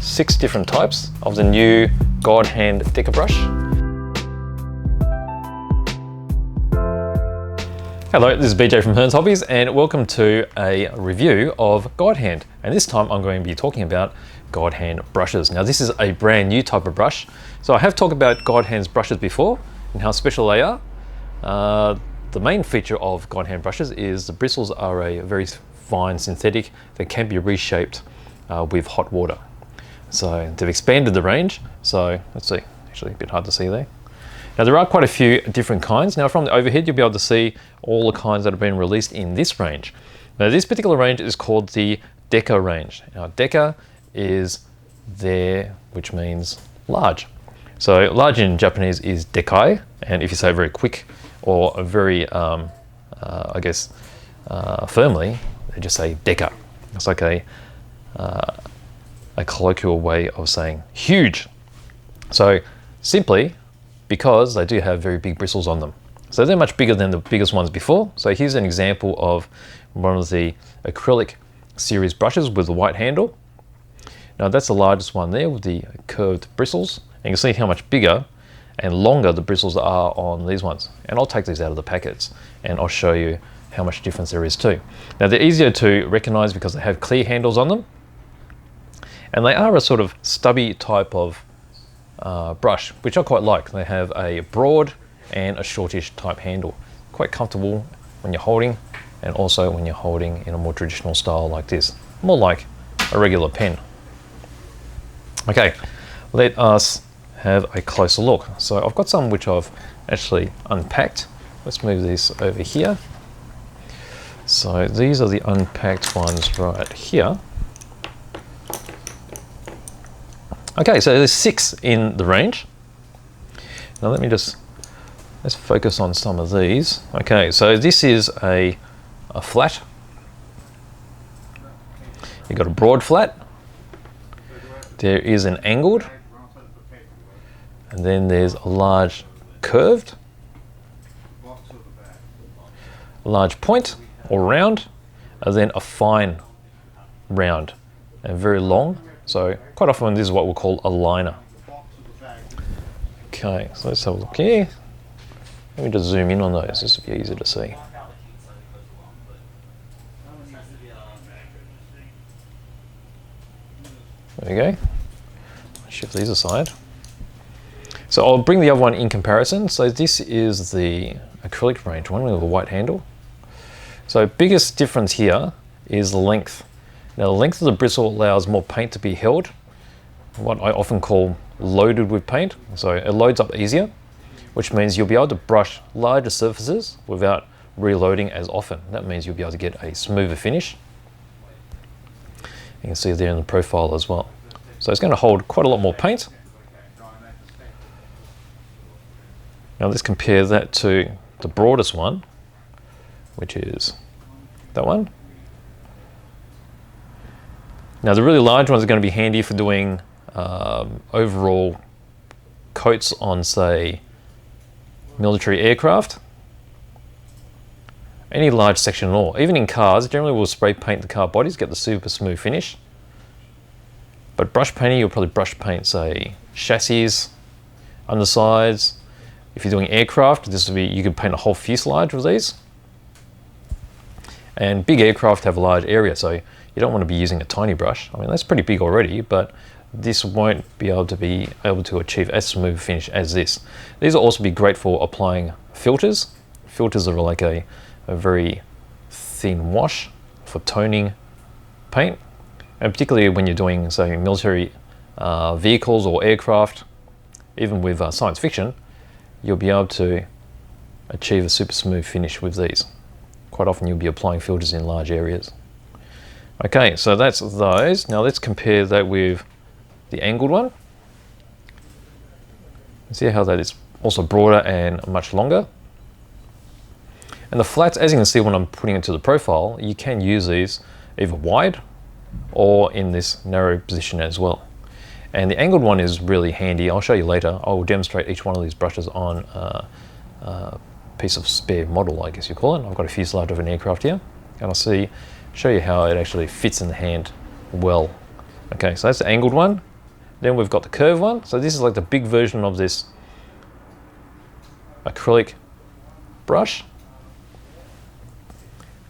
6 different types of the new Godhand Deka brush. Hello, this is BJ from Hearns Hobbies and welcome to a review of Godhand. And this time I'm going to be talking about Godhand brushes. Now this is a brand new type of brush. So I have talked about Godhand's brushes before and how special they are. The main feature of Godhand brushes is the bristles are a very fine synthetic that can be reshaped with hot water. So they've expanded the range. So let's see, actually a bit hard to see there. Now there are quite a few different kinds. Now from the overhead you'll be able to see all the kinds that have been released in this range. Now this particular range is called the Deka Range. Now Deka is there, which means large. So large in Japanese is dekai, and if you say very quick or very, firmly, they just say deka. It's like a colloquial way of saying huge. So simply because they do have very big bristles on them. So they're much bigger than the biggest ones before. So here's an example of one of the acrylic series brushes with the white handle. Now that's the largest one there with the curved bristles. And you can see how much bigger and longer the bristles are on these ones. And I'll take these out of the packets and I'll show you how much difference there is too. Now they're easier to recognize because they have clear handles on them. And they are a sort of stubby type of brush, which I quite like. They have a broad and a shortish type handle. Quite comfortable when you're holding, and also when you're holding in a more traditional style like this. More like a regular pen. Okay, let us have a closer look. So I've got some which I've actually unpacked. Let's move this over here. So these are the unpacked ones right here. Okay, so there's 6 in the range. Now let's focus on some of these. Okay, so this is a flat. You've got a broad flat. There is an angled. And then there's a large curved. A large point or round. And then a fine round and very long. So quite often this is what we'll call a liner. Okay, so let's have a look here. Let me just zoom in on those, this will be easier to see. There we go. Shift these aside. So I'll bring the other one in comparison. So this is the acrylic range one with a white handle. So biggest difference here is the length. Now the length of the bristle allows more paint to be held, what I often call loaded with paint. So it loads up easier, which means you'll be able to brush larger surfaces without reloading as often. That means you'll be able to get a smoother finish. You can see there in the profile as well. So it's going to hold quite a lot more paint. Now let's compare that to the broadest one, which is that one. Now the really large ones are going to be handy for doing overall coats on, say, military aircraft. Any large section at all. Even in cars, generally we'll spray paint the car bodies, get the super smooth finish. But brush painting, you'll probably brush paint, say, chassis, undersides. If you're doing aircraft, this would be, you could paint a whole fuselage with these. And big aircraft have a large area, so you don't want to be using a tiny brush. I mean, that's pretty big already, but this won't be able to achieve as smooth finish as this. These will also be great for applying filters. Filters are like a very thin wash for toning paint. And particularly when you're doing, say, military vehicles or aircraft, even with science fiction, you'll be able to achieve a super smooth finish with these. Quite often you'll be applying filters in large areas. Okay, so that's those. Now let's compare that with the angled one. See how that is also broader and much longer. And the flats, as you can see when I'm putting into the profile, you can use these either wide or in this narrow position as well. And the angled one is really handy. I'll show you later. I will demonstrate each one of these brushes on a piece of spare model, I guess you call it. I've got a fuselage of an aircraft here, and I'll show you how it actually fits in the hand well. Okay, so that's the angled one. Then we've got the curved one. So this is like the big version of this acrylic brush.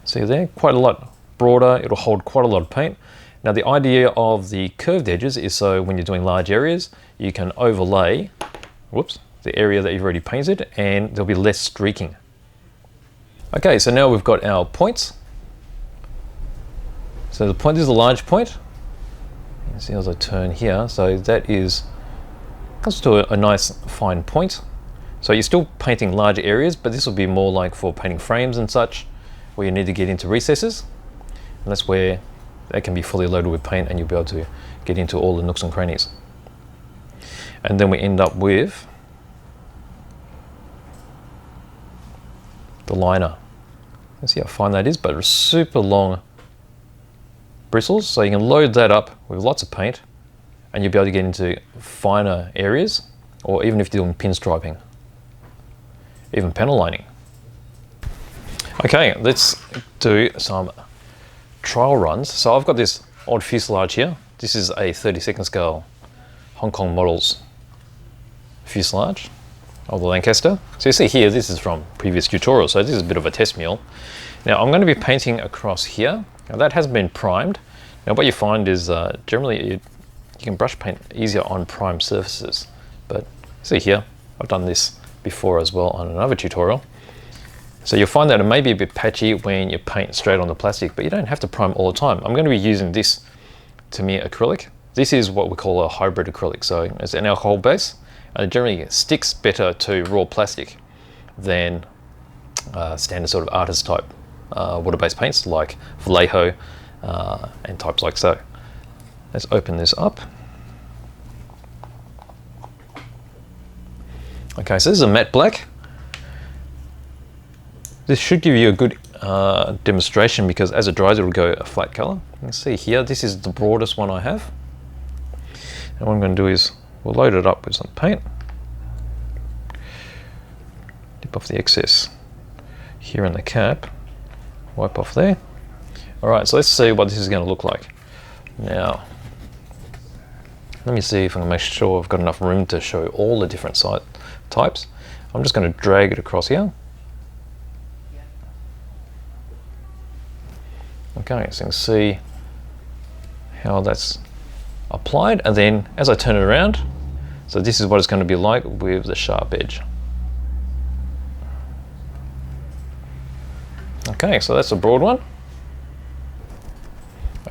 See there, quite a lot broader. It'll hold quite a lot of paint. Now the idea of the curved edges is so when you're doing large areas, you can overlay, the area that you've already painted, and there'll be less streaking. Okay, so now we've got our points. So the point is a large point. You can see as I turn here, so that comes to a nice fine point. So you're still painting larger areas, but this will be more like for painting frames and such, where you need to get into recesses. And that's where they can be fully loaded with paint and you'll be able to get into all the nooks and crannies. And then we end up with the liner. Let's see how fine that is, but it's super long bristles, so you can load that up with lots of paint and you'll be able to get into finer areas, or even if you're doing pinstriping, even panel lining. Okay, let's do some trial runs. So I've got this odd fuselage here. This is a 32nd scale Hong Kong models fuselage of the Lancaster. So you see here, this is from previous tutorials, so this is a bit of a test mule. Now I'm going to be painting across here. Now that has been primed. Now what you find is generally you can brush paint easier on primed surfaces. But see here, I've done this before as well on another tutorial. So you'll find that it may be a bit patchy when you paint straight on the plastic, but you don't have to prime all the time. I'm going to be using this Tamiya acrylic. This is what we call a hybrid acrylic. So it's an alcohol base, and it generally sticks better to raw plastic than standard sort of artist type water-based paints like Vallejo and types like so. Let's open this up. Okay, so this is a matte black. This should give you a good demonstration because as it dries it will go a flat color. You can see here, this is the broadest one I have. And what I'm going to do is we'll load it up with some paint. Dip off the excess here in the cap. Wipe off there. Alright, so let's see what this is going to look like. Now, let me see if I can make sure I've got enough room to show all the different site types. I'm just going to drag it across here. Okay, so you can see how that's applied, and then as I turn it around, so this is what it's going to be like with the sharp edge. Okay, so that's a broad one.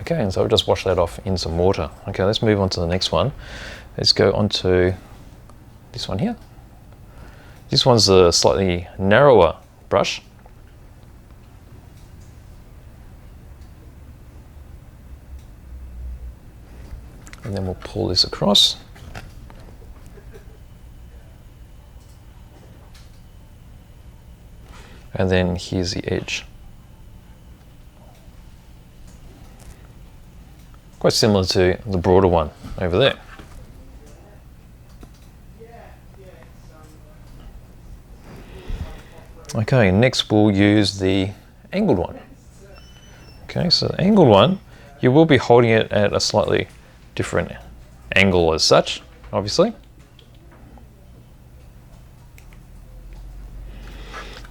Okay, and so I'll just wash that off in some water. Okay, let's move on to the next one. Let's go on to this one here. This one's a slightly narrower brush. And then we'll pull this across. And then here's the edge. Quite similar to the broader one over there. Okay, next we'll use the angled one. Okay, so the angled one, you will be holding it at a slightly different angle as such, obviously.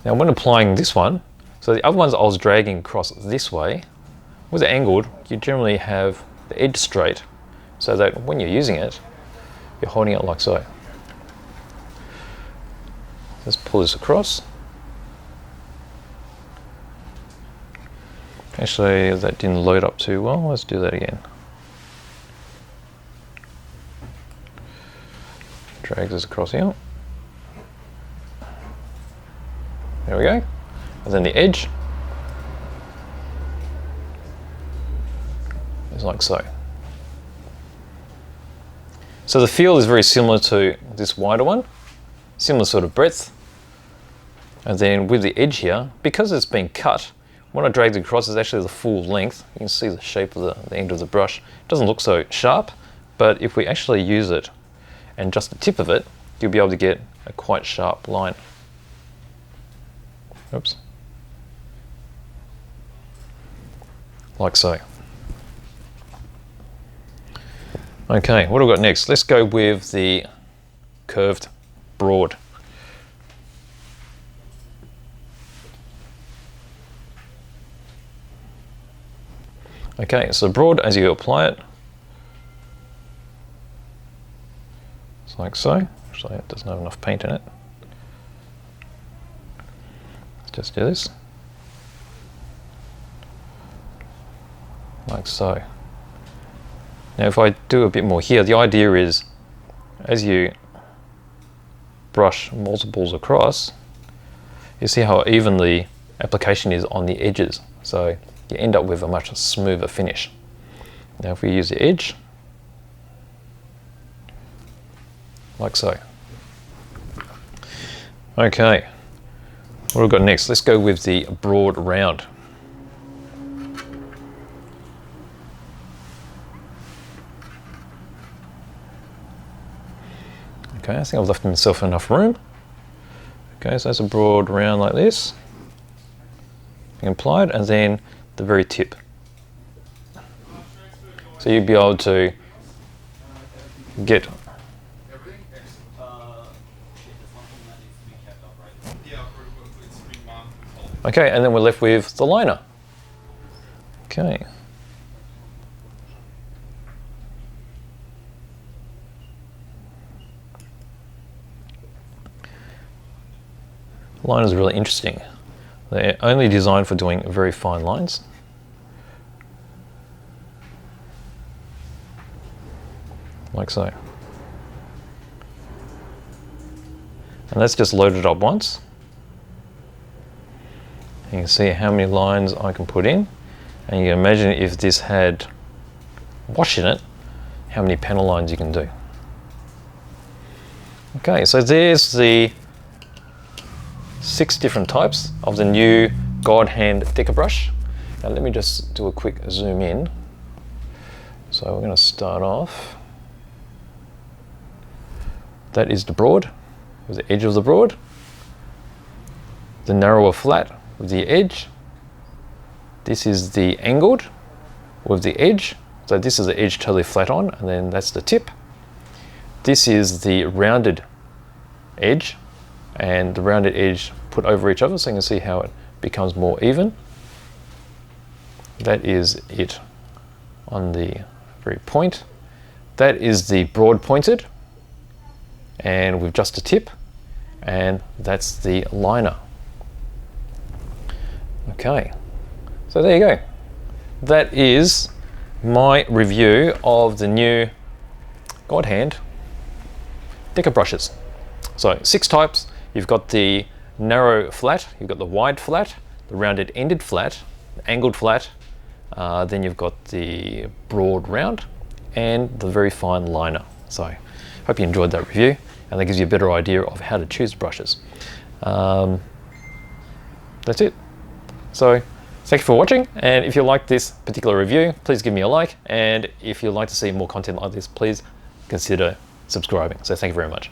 Now when applying this one, so the other ones I was dragging across this way, with the angled, you generally have the edge straight, so that when you're using it, you're holding it like so. Let's pull this across. Actually, that didn't load up too well. Let's do that again. Drag this across here. There we go. And then the edge is like so. So the feel is very similar to this wider one, similar sort of breadth. And then with the edge here, because it's been cut, when I drag it across, it's actually the full length. You can see the shape of the end of the brush. It doesn't look so sharp, but if we actually use it and just the tip of it, you'll be able to get a quite sharp line. Oops. Like so. Okay, what have we got next? Let's go with the curved broad. Okay, so broad, as you apply it, it's like so. Actually, it doesn't have enough paint in it. Let's just do this. Like so. Now if I do a bit more here, the idea is as you brush multiples across, you see how even the application is on the edges. So you end up with a much smoother finish. Now if we use the edge, like so. Okay, what have we got next? Let's go with the broad round. Okay, I think I've left myself enough room. Okay, so that's a broad round like this, being applied, and then the very tip. So you'd be able to get okay, and then we're left with the liner. Okay. Liners are really interesting. They're only designed for doing very fine lines. Like so. And that's just loaded up once. You can see how many lines I can put in. And you can imagine if this had wash in it, how many panel lines you can do. Okay, so there's the 6 different types of the new Godhand Deka brush. Now let me just do a quick zoom in. So we're going to start off. That is the broad, with the edge of the broad. The narrower flat with the edge. This is the angled with the edge. So this is the edge totally flat on, and then that's the tip. This is the rounded edge, and the rounded edge put over each other, so you can see how it becomes more even. That is it on the very point. That is the broad pointed, and with just a tip, and that's the liner. Okay, so there you go. That is my review of the new Godhand Deka brushes. So 6 types. You've got the narrow flat, you've got the wide flat, the rounded ended flat, the angled flat, then you've got the broad round, and the very fine liner. So hope you enjoyed that review, and that gives you a better idea of how to choose brushes. That's it. So thank you for watching, and if you like this particular review, please give me a like, and if you'd like to see more content like this, please consider subscribing. So thank you very much.